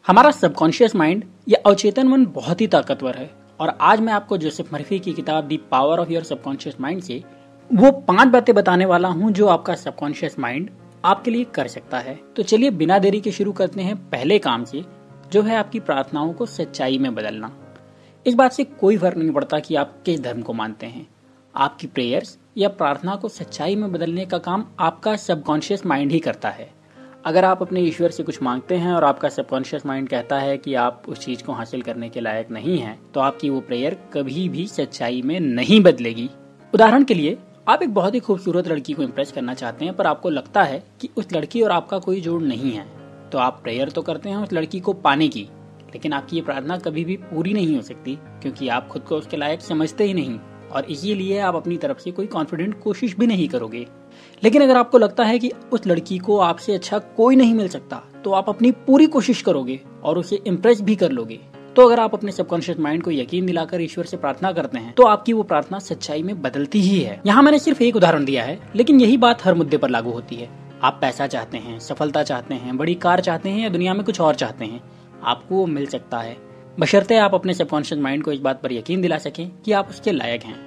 हमारा subconscious mind या अवचेतन मन बहुत ही ताकतवर है और आज मैं आपको जोसेफ मर्फी की किताब the power of your subconscious mind से वो 5 बातें बताने वाला हूँ जो आपका सबकॉन्शियस माइंड आपके लिए कर सकता है। तो चलिए बिना देरी के शुरू करते हैं पहले काम से, जो है आपकी प्रार्थनाओं को सच्चाई में बदलना। इस बात से कोई फर्क नहीं पड़ता कि आप किस धर्म को मानते हैं, आपकी प्रेयर्स या प्रार्थना को सच्चाई में बदलने का काम आपका सबकॉन्शियस माइंड ही करता है। अगर आप अपने ईश्वर से कुछ मांगते हैं और आपका सबकॉन्शियस माइंड कहता है कि आप उस चीज को हासिल करने के लायक नहीं हैं, तो आपकी वो प्रेयर कभी भी सच्चाई में नहीं बदलेगी। उदाहरण के लिए, आप एक बहुत ही खूबसूरत लड़की को इम्प्रेस करना चाहते हैं, पर आपको लगता है कि उस लड़की और आपका कोई जोड़ नहीं है, तो आप प्रेयर तो करते हैं उस लड़की को पाने की, लेकिन आपकी ये प्रार्थना कभी भी पूरी नहीं हो सकती क्योंकि आप खुद को उसके लायक समझते ही नहीं और इसीलिए आप अपनी तरफ से कोई कॉन्फिडेंट कोशिश भी नहीं करोगे। लेकिन अगर आपको लगता है कि उस लड़की को आपसे अच्छा कोई नहीं मिल सकता, तो आप अपनी पूरी कोशिश करोगे और उसे इम्प्रेस भी कर लोगे। तो अगर आप अपने सबकॉन्शियस माइंड को यकीन दिलाकर ईश्वर से प्रार्थना करते हैं, तो आपकी वो प्रार्थना सच्चाई में बदलती ही है। यहाँ मैंने सिर्फ एक उदाहरण दिया है, लेकिन यही बात हर मुद्दे पर लागू होती है। आप पैसा चाहते हैं, सफलता चाहते हैं, बड़ी कार चाहते हैं या दुनिया में कुछ और चाहते हैं, आपको वो मिल सकता है, बशर्ते आप अपने सबकॉन्शियस माइंड को इस बात पर यकीन दिला सकें कि आप उसके लायक हैं।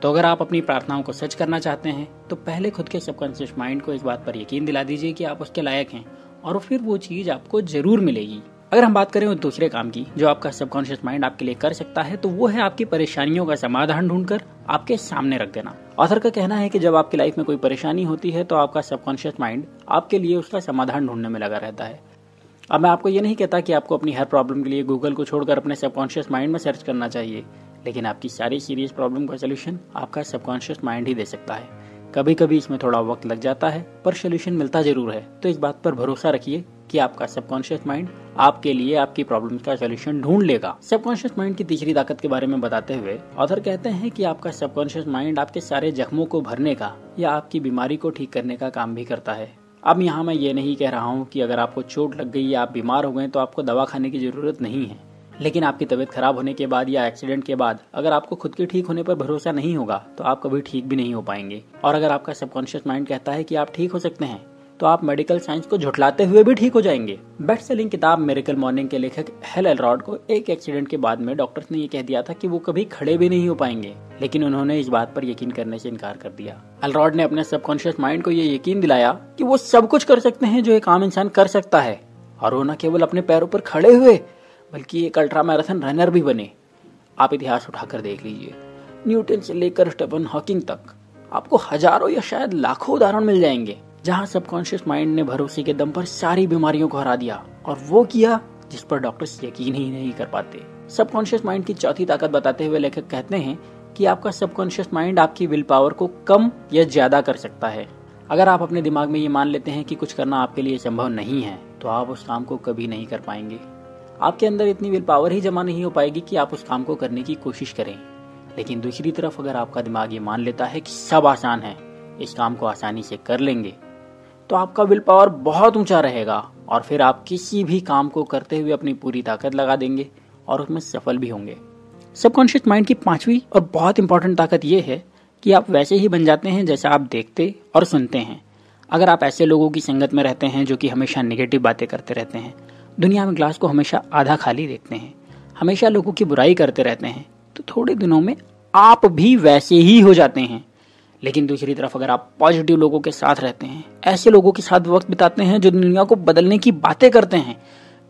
तो अगर आप अपनी प्रार्थनाओं को सच करना चाहते हैं, तो पहले खुद के सबकॉन्शियस माइंड को इस बात पर यकीन दिला दीजिए कि आप उसके लायक हैं और फिर वो चीज आपको जरूर मिलेगी। अगर हम बात करें उस दूसरे काम की जो आपका सबकॉन्शियस माइंड आपके लिए कर सकता है, तो वो है आपकी परेशानियों का समाधान ढूंढकर आपके सामने रख देना। ऑथर का कहना है कि जब आपकी लाइफ में कोई परेशानी होती है, तो आपका सबकॉन्शियस माइंड आपके लिए उसका समाधान ढूंढने में लगा रहता है। अब मैं आपको ये नहीं कहता कि आपको अपनी हर प्रॉब्लम के लिए गूगल को छोड़कर अपने सबकॉन्शियस माइंड में सर्च करना चाहिए, लेकिन आपकी सारी सीरियस प्रॉब्लम का सोल्यूशन आपका सबकॉन्शियस माइंड ही दे सकता है। कभी कभी इसमें थोड़ा वक्त लग जाता है, पर सोल्यूशन मिलता जरूर है। तो इस बात पर भरोसा रखिए कि आपका सबकॉन्शियस माइंड आपके लिए आपकी प्रॉब्लम का सोल्यूशन ढूंढ लेगा। सबकॉन्शियस माइंड की तीसरी ताकत के बारे में बताते हुए ऑथर कहते हैं कि आपका सबकॉन्शियस माइंड आपके सारे जख्मों को भरने का या आपकी बीमारी को ठीक करने का काम भी करता है। अब यहाँ मैं ये नहीं कह रहा हूँ कि अगर आपको चोट लग गई या आप बीमार हो गए तो आपको दवा खाने की जरूरत नहीं है, लेकिन आपकी तबीयत खराब होने के बाद या एक्सीडेंट के बाद अगर आपको खुद के ठीक होने पर भरोसा नहीं होगा, तो आप कभी ठीक भी नहीं हो पाएंगे। और अगर आपका सबकॉन्शियस माइंड कहता है कि आप ठीक हो सकते हैं, तो आप मेडिकल साइंस को झुठलाते हुए भी ठीक हो जाएंगे। बेस्ट सेलिंग किताब मिरेकल मॉर्निंग के लेखक हेल एलरॉड को एक एक्सीडेंट के बाद में डॉक्टर्स ने ये कह दिया था कि वो कभी खड़े भी नहीं हो पाएंगे, लेकिन उन्होंने इस बात पर यकीन करने से इनकार कर दिया। एलरॉड ने अपने सबकॉन्शियस माइंड को ये यकीन दिलाया कि वो सब कुछ कर सकते हैं जो एक आम इंसान कर सकता है, और वो न केवल अपने पैरों पर खड़े हुए बल्कि एक अल्ट्रा मैराथन रनर भी बने। आप इतिहास उठाकर देख लीजिए, न्यूटन से लेकर स्टीफन हॉकिंग तक आपको हजारों या शायद लाखों उदाहरण मिल जाएंगे जहां सबकॉन्शियस माइंड ने भरोसे के दम पर सारी बीमारियों को हरा दिया, और वो किया जिस पर डॉक्टर्स यकीन ही नहीं कर पाते। सबकॉन्शियस माइंड की चौथी ताकत बताते हुए लेखक कहते हैं कि आपका सबकॉन्शियस माइंड आपकी विल पावर को कम या ज्यादा कर सकता है। अगर आप अपने दिमाग में ये मान लेते हैं कि कुछ करना आपके लिए संभव नहीं है, तो आप उस काम को कभी नहीं कर पाएंगे। आपके अंदर इतनी विल पावर ही जमा नहीं हो पाएगी कि आप उस काम को करने की कोशिश करें। लेकिन दूसरी तरफ अगर आपका दिमाग ये मान लेता है कि सब आसान है, इस काम को आसानी से कर लेंगे, तो आपका विल पावर बहुत ऊंचा रहेगा और फिर आप किसी भी काम को करते हुए अपनी पूरी ताकत लगा देंगे और उसमें सफल भी होंगे। सबकॉन्शियस माइंड की 5वीं और बहुत इंपॉर्टेंट ताकत यह है कि आप वैसे ही बन जाते हैं जैसा आप देखते और सुनते हैं। अगर आप ऐसे लोगों की संगत में रहते हैं जो कि हमेशा नेगेटिव बातें करते रहते हैं, दुनिया में ग्लास को हमेशा आधा खाली देखते हैं, हमेशा लोगों की बुराई करते रहते हैं, तो थोड़े दिनों में आप भी वैसे ही हो जाते हैं। लेकिन दूसरी तरफ अगर आप पॉजिटिव लोगों के साथ रहते हैं, ऐसे लोगों के साथ वक्त बिताते हैं जो दुनिया को बदलने की बातें करते हैं,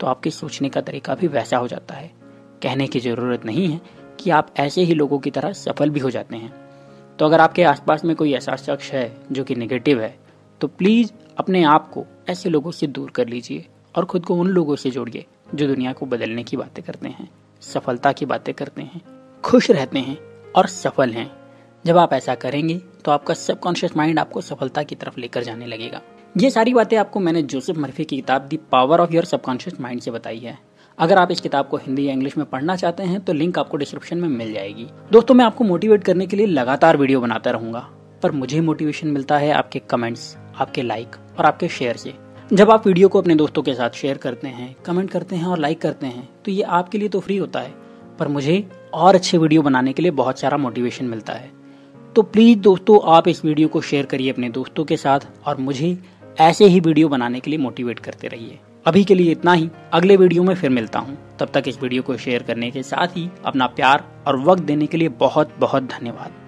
तो आपके सोचने का तरीका भी वैसा हो जाता है। कहने की जरूरत नहीं है कि आप ऐसे ही लोगों की तरह सफल भी हो जाते हैं। तो अगर आपके आसपास में कोई ऐसा शख्स है जो कि नेगेटिव है, तो प्लीज अपने आप को ऐसे लोगों से दूर कर लीजिए और खुद को उन लोगों से जोड़िए जो दुनिया को बदलने की बातें करते हैं, सफलता की बातें करते हैं, खुश रहते हैं और सफल हैं। जब आप ऐसा करेंगे तो आपका सबकॉन्शियस माइंड आपको सफलता की तरफ लेकर जाने लगेगा। ये सारी बातें आपको मैंने जोसेफ मर्फी की किताब the power of your subconscious mind से बताई है। अगर आप इस किताब को हिंदी या इंग्लिश में पढ़ना चाहते हैं तो लिंक आपको डिस्क्रिप्शन में मिल जाएगी। दोस्तों, मैं आपको मोटिवेट करने के लिए लगातार वीडियो बनाता रहूंगा, पर मुझे मोटिवेशन मिलता है आपके कमेंट्स, आपके लाइक और आपके शेयर से। जब आप वीडियो को अपने दोस्तों के साथ शेयर करते हैं, कमेंट करते हैं और लाइक करते हैं, तो ये आपके लिए तो फ्री होता है, पर मुझे और अच्छे वीडियो बनाने के लिए बहुत सारा मोटिवेशन मिलता है। तो प्लीज दोस्तों, आप इस वीडियो को शेयर करिए अपने दोस्तों के साथ और मुझे ऐसे ही वीडियो बनाने के लिए मोटिवेट करते रहिए। अभी के लिए इतना ही, अगले वीडियो में फिर मिलता हूँ। तब तक इस वीडियो को शेयर करने के साथ ही अपना प्यार और वक्त देने के लिए बहुत बहुत धन्यवाद।